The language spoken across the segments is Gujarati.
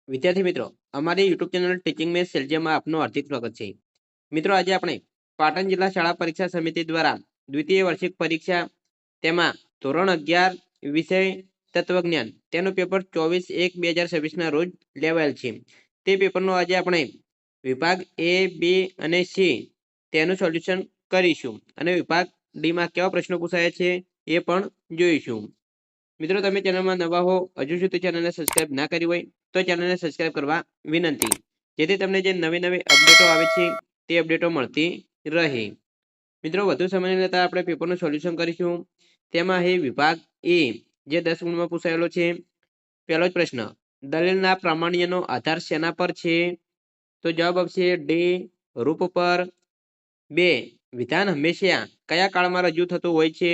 વિદ્યાર્થી મિત્રો, અમારી યુટ્યુબ ચેનલ ટીચિંગ મેથ્સ સેલ્જિયમમાં આપનું હાર્દિક સ્વાગત છે. મિત્રો, આજે આપણે પાટણ જિલ્લા શાળા પરીક્ષા સમિતિ દ્વારા દ્વિતીય વાર્ષિક પરીક્ષા તેમાં ધોરણ 11 વિષય તત્વજ્ઞાન તેનું પેપર 24/1/2026 રોજ લેવાયેલ છે. તે પેપરનો આજે આપણે વિભાગ A, B અને C તેનું સોલ્યુશન કરીશું અને વિભાગ D માં કેવા પ્રશ્નો પૂછાયા છે એ પણ જોઈશું. મિત્રો, તમે ચેનલમાં નવા હો, હજુ સુધી ચેનલને સબસ્ક્રાઇબ ના કરી હોય તો ચેનલને સબસ્ક્રાઇબ કરવા વિનંતી, જેથી તમને જે નવી નવી અપડેટો આવે છે તે અપડેટો મળતી રહે. મિત્રો, વધુ સમય ન લેતા આપણે પેપરનું સોલ્યુશન કરીશું. તેમાં હે વિભાગ એ, જે 10 ગુણમાં પૂછાયેલો છે. પહેલો જ પ્રશ્ન, દલીલના પ્રામાણ્યનો આધાર શેના પર છે? તો જવાબ આવશે ડી, રૂપ પર. 2, વિધાન હંમેશા કયા કાળમાં રજૂ થતું હોય છે?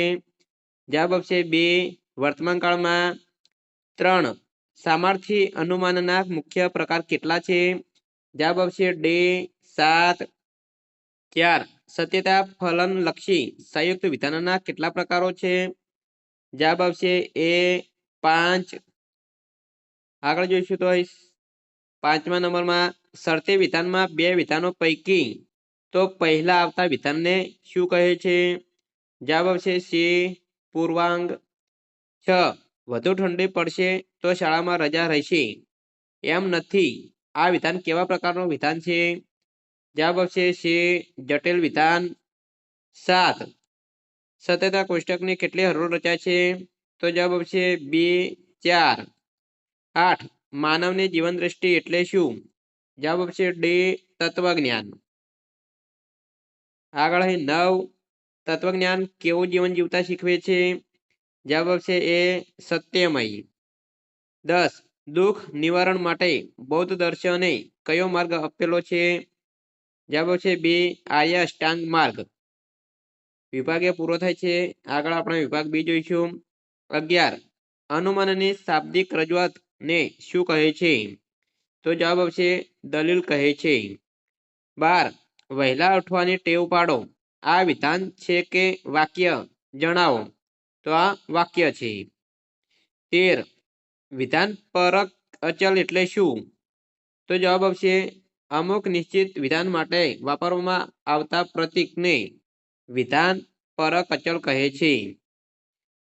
જવાબ આવશે બે, વર્તમાન કાળમાં. 3, સામર્થ્ય અનુમાનના મુખ્ય પ્રકાર કેટલા છે? જવાબ આવશે ડી, 7. 4, સત્યતા ફલનલક્ષી સંયુક્ત વિધાનના કેટલા પ્રકારો છે? જવાબ આવશે એ, 5. આગળ જોઈશું તો 5મા નંબરમાં, શરતી વિધાનમાં બે વિધાનો પૈકી તો પહેલા આવતા વિધાનને શું કહે છે? જવાબ આવશે સી, પૂર્વાંગ. 6, વધુ ઠંડી પડશે તો શાળામાં રજા રહેશે એમ નથી, આ વિધાન કેવા પ્રકારનું વિધાન છે? જવાબ આવશે સી, જટિલ વિધાન. 7, સત્યતા કોષ્ટકની કેટલી હરોળ રચાય છે? તો જવાબ આવશે બી, 4. 8, માનવની જીવન દ્રષ્ટિ એટલે શું? જવાબ આવશે ડી, તત્વજ્ઞાન. આગળ 9, તત્વજ્ઞાન કેવું જીવન જીવતા શીખવે છે? જવાબ આવશે એ, સત્યમય. 10, દુઃખ નિવારણ માટે બૌદ્ધ દર્શને કયો માર્ગ આપેલો છે? જવાબ આવશે બી, આર્ય અષ્ટાંગ માર્ગ. વિભાગ એ પૂરો થાય છે. આગળ આપણે વિભાગ બી જોઈશું. 11, અનુમાનની શાબ્દિક રજૂઆત ને શું કહે છે? તો જવાબ આવશે દલીલ કહે છે. 12, વહેલા ઉઠવાની ટેવ પાડો, આ વિધાન છે કે વાક્ય? જણાવો. તો આ વાક્ય છે. 13, વિધાન પરક અચલ એટલે શું? તો જવાબ આવશે અમુક નિશ્ચિત વિધાન માટે વાપરવામાં આવતા પ્રતીકને વિધાન પરક અચલ કહે છે.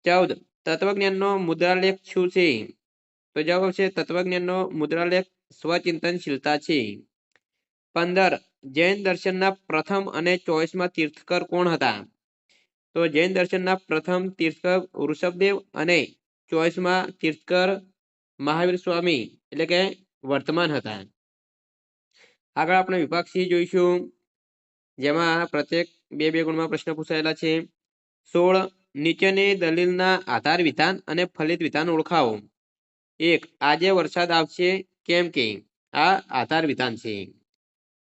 14, તત્વજ્ઞાનનો મુદ્રાલેખ શું છે? તો જવાબ આવશે તત્વજ્ઞાનનો મુદ્રાલેખ સ્વચિંતનશીલતા છે. 15, જૈન દર્શનના પ્રથમ અને 24મા તીર્થકર કોણ હતા? તો જૈન દર્શનના પ્રથમ તીર્થકર ઋષભદેવ અને 24મા તીર્થકર મહાવીર સ્વામી એટલે કે વર્તમાન હતા. આગળ આપણે વિભાગ સી જોઈશું, જેમાં પ્રત્યેક 2-2 ગુણમાં પ્રશ્ન પૂછાયેલા છે. 16, નીચેની દલીલના આધાર વિધાન અને ફલિત વિધાન ઓળખાવો. 1, આજે વરસાદ આવશે કેમ કે, આ આધાર વિધાન છે.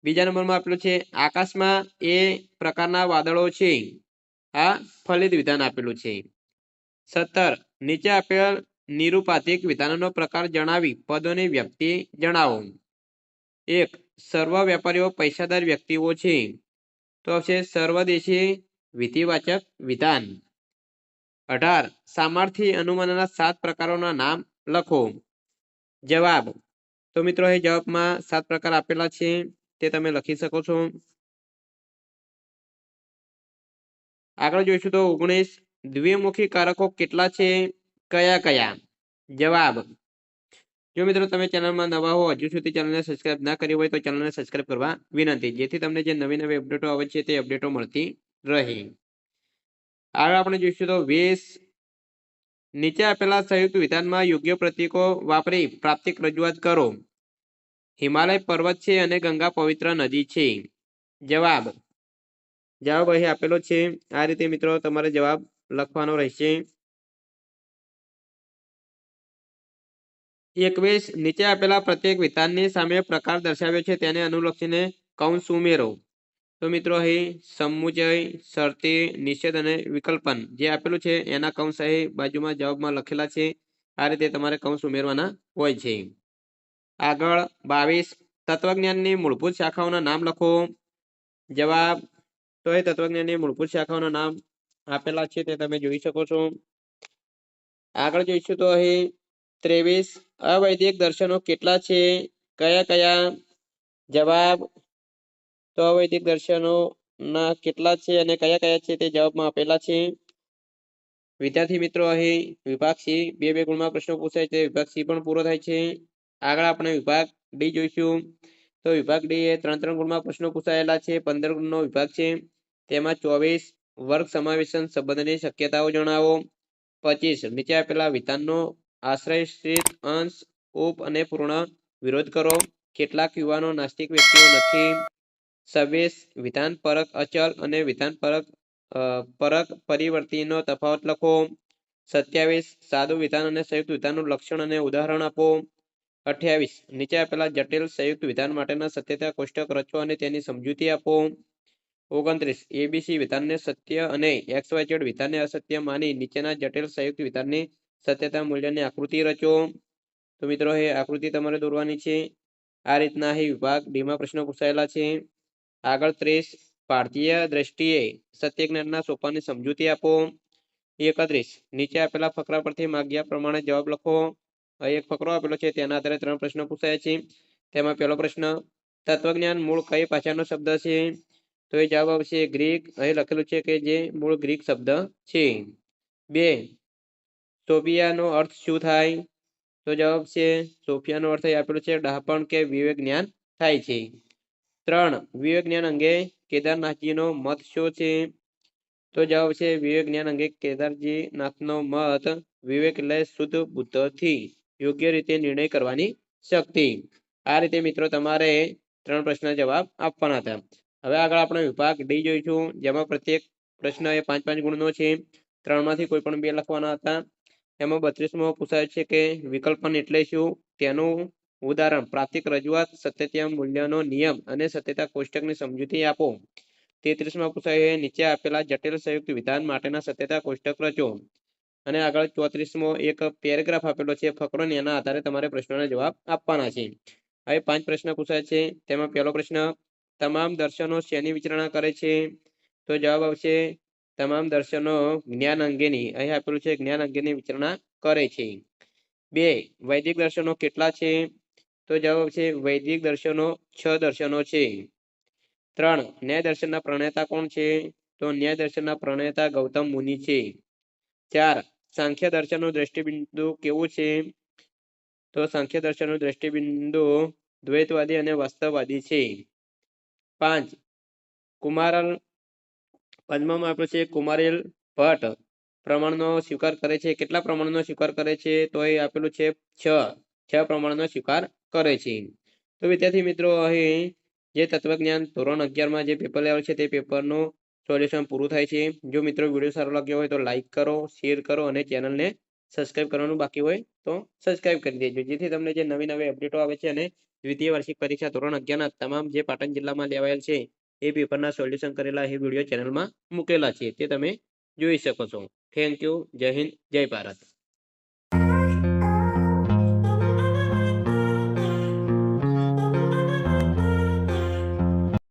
બીજા નંબરમાં આપેલું છે આકાશમાં એ પ્રકારના વાદળો છે, આ ફલિત વિધાન આપેલું છે. 17, નીચે આપેલ નિરૂપાધિક વિધાનનો પ્રકાર જણાવી પદોની વ્યક્તિ જણાવો. 1, સર્વ વેપારીઓ પૈસાદાર વ્યક્તિઓ છે, તો આવશે સર્વદેશી વિધિવાચક વિધાન. 18, સામર્થ્ય અનુમાનના 7 પ્રકારોના નામ લખો. જવાબ, તો મિત્રો એ જવાબમાં 7 પ્રકાર આપેલા છે, તે તમે લખી શકો છો. આગળ જોઈશું તો 19, દ્વિમુખી કારકો કેટલા છે, કયા કયા? જવાબ, જો મિત્રો તમે ચેનલમાં નવા હો, હજુ સુધી ચેનલને સબસ્ક્રાઇબ ના કરી હોય તો ચેનલને સબસ્ક્રાઇબ કરવા વિનંતી, જેથી તમને જે નવી નવી અપડેટો આવે છે તે અપડેટો મળતી રહે. આગળ આપણે જોઈશું તો 20, નીચે આપેલા સંયુક્ત વિધાનમાં યોગ્ય પ્રતીકો વાપરી પ્રાપ્તિક રજૂઆત કરો. હિમાલય પર્વત છે અને ગંગા પવિત્ર નદી છે. જવાબ, જવાબ અહીં આપેલો છે. આ રીતે મિત્રો તમારે જવાબ લખવાનો રહેશે. 21, નીચે આપેલા પ્રત્યેક વિધાનની સામે પ્રકાર દર્શાવ્યો છે તેને અનુલક્ષીને કૌંસ ઉમેરો. તો મિત્રો અહીં સમુચય, શરતી, નિષેધ અને વિકલ્પન જે આપેલું છે એના કૌંસ અહીં બાજુમાં જવાબમાં લખેલા છે. આ રીતે તમારે કૌંસ ઉમેરવાના હોય છે. આગળ 22, તત્વજ્ઞાનની મૂળભૂત શાખાઓના નામ લખો. જવાબ, તો એ તત્વજ્ઞાનની મૂળભૂત શાખાઓના નામ આપેલા છે તે તમે જોઈ શકો છો. આગળ જોઈશું તો અહીં 23 અવૈદિક દર્શનો કેટલા છે? કયા કયા? જવાબ તો અવૈદિક દર્શનો ના કેટલા છે અને કયા કયા છે તે જવાબમાં આપેલા છે. વિદ્યાર્થી મિત્રો અહીં વિભાગ સી બે ગુણમાં પ્રશ્નો પૂછાય છે. વિભાગ સી પણ પૂરો થાય છે. આગળ આપણે વિભાગ ડી જોઈશું. તો વિભાગ ડી એ 3 ગુણમાં પ્રશ્નો પૂછાયેલા છે. 15 ગુણનો વિભાગ છે. તેમાં 24 વર્ગ સમાવેશન સંબંધની શક્યતાઓ જણાવો. 25 નીચે આપેલા વિધાનનો આશ્રયસ્થિત અંશ ઉપ અને પૂર્ણ વિરોધ કરો. કેટલાક યુવાનો નાસ્તિક વ્યક્તિઓ નથી. 26 વિધાન પરક અચલ અને વિધાન પરક પરિવર્તીનો તફાવત લખો. 27 સાદું વિધાન અને સંયુક્ત વિધાનનું લક્ષણ અને ઉદાહરણ આપો. 28 નીચે આપેલા જટિલ સંયુક્ત વિધાન માટેના સત્યતા કોષ્ટક રચો અને તેની સમજૂતી આપો. 29 એબીસી વિધાનને સત્ય અને XYZ વિધાનને અસત્ય માની નીચેના જટિલ સંયુક્ત વિધાનની સત્યતા મૂલ્યની આકૃતિ રચો. તો મિત્રો એ આકૃતિ તમારે દોરવાની છે. આ રીતના અહીં વિભાગ ડીમાં પ્રશ્નો પૂછાયેલા છે. આગળ 30 ભારતીય દ્રષ્ટિએ સત્ય જ્ઞાનના સોપાનની સમજૂતી આપો. 31 નીચે આપેલા ફકરા પરથી માંગ્યા પ્રમાણે જવાબ લખો. એક ફકરો આપેલો છે, તેના આધારે 3 પ્રશ્નો પૂછાયા છે. તેમાં પહેલો પ્રશ્ન, તત્વજ્ઞાન મૂળ કઈ ભાષાનો શબ્દ છે? તો એ જવાબ આવશે ગ્રીક. અહીં લખેલું છે કે જે મૂળ ગ્રીક શબ્દ છે. 2 સોફિયાનો અર્થ શું થાય? તો જવાબ છે સોફિયાનો અર્થ આપેલો છે ડહાપણ કે વિવેક જ્ઞાન થાય છે. 3 વિવેક જ્ઞાન અંગે કેદારનાથજીનો મત શું છે? તો જવાબ છે વિવેક જ્ઞાન અંગે કેદારજીનાથનો મત વિવેક એટલે શુદ્ધ બુદ્ધથી યોગ્ય રીતે નિર્ણય કરવાની શક્તિ. આ રીતે મિત્રો તમારે 3 પ્રશ્નના જવાબ આપવાના હતા. હવે આગળ આપણે વિભાગ ડી જોઈશું, જેમાં પ્રત્યેક પ્રશ્ન એ 5-5 ગુણનો છે. 3માંથી કોઈ પણ 2 લખવાના હતા. એમાં 32મો પૂછાય છે કે વિકલ્પન એટલે શું? તેનું ઉદાહરણ, પ્રાપ્તિક રજૂઆત, સત્યતા મૂલ્યનો નિયમ અને સત્યતા કોષ્ટકની સમજૂતી આપો. 33માં પૂછાય નીચે આપેલા જટિલ સંયુક્ત વિધાન માટેના સત્યતા કોષ્ટક રચો. અને આગળ 34મો એક પેરેગ્રાફ આપેલો છે ફકરો, એના આધારે તમારે પ્રશ્નોના જવાબ આપવાના છે. હવે 5 પ્રશ્ન પૂછાય છે. તેમાં પહેલો પ્રશ્ન, તમામ દર્શનો શેની વિચારણા કરે છે? તો જવાબ આવશે તમામ દર્શનો જ્ઞાન અંગેની, અહીં આપેલું છે જ્ઞાન અંગેની વિચારણા કરે છે. 2 વૈદિક દર્શનો કેટલા છે? તો જવાબ આવશે વૈદિક દર્શનો 6 દર્શનો છે. 3 ન્યાય દર્શનના પ્રણેતા કોણ છે? તો ન્યાય દર્શનના પ્રણેતા ગૌતમ મુનિ છે. 4 સાંખ્ય દર્શનનું દ્રષ્ટિબિંદુ કેવું છે? તો સાંખ્ય દર્શનનું દ્રષ્ટિબિંદુ દ્વૈતવાદી અને વાસ્તવવાદી છે. 5 કુમારલ પદ્મમાં આપ્યો છે કુમારેલ ભટ્ટ પ્રમાણનો સ્વીકાર કરે છે. કેટલા પ્રમાણનો સ્વીકાર કરે છે? તો એ આપેલું છે 6 પ્રમાણનો સ્વીકાર કરે છે. તો વિદ્યાર્થી મિત્રો અહીં જે તત્વજ્ઞાન ધોરણ 11માં જે પેપર લેવલ છે તે પેપરનું સોલ્યુશન પૂરું થાય છે. જો મિત્રો વિડીયો સારો લાગ્યો હોય તો લાઈક કરો, શેર કરો અને ચેનલને સબસ્ક્રાઇબ કરવાનું બાકી હોય તો સબસ્ક્રાઇબ કરી દેજો, જેથી તમને જે નવી નવી અપડેટો આવે છે અને દ્વિતીય વાર્ષિક પરીક્ષા ધોરણ 11ના તમામ જે પાટણ જિલ્લામાં લેવાયેલ છે એ પેપરના સોલ્યુશન કરેલા એ વિડીયો ચેનલમાં મૂકેલા છે, તે તમે જોઈ શકો છો. Thank you. જય હિન્દ, જય ભારત.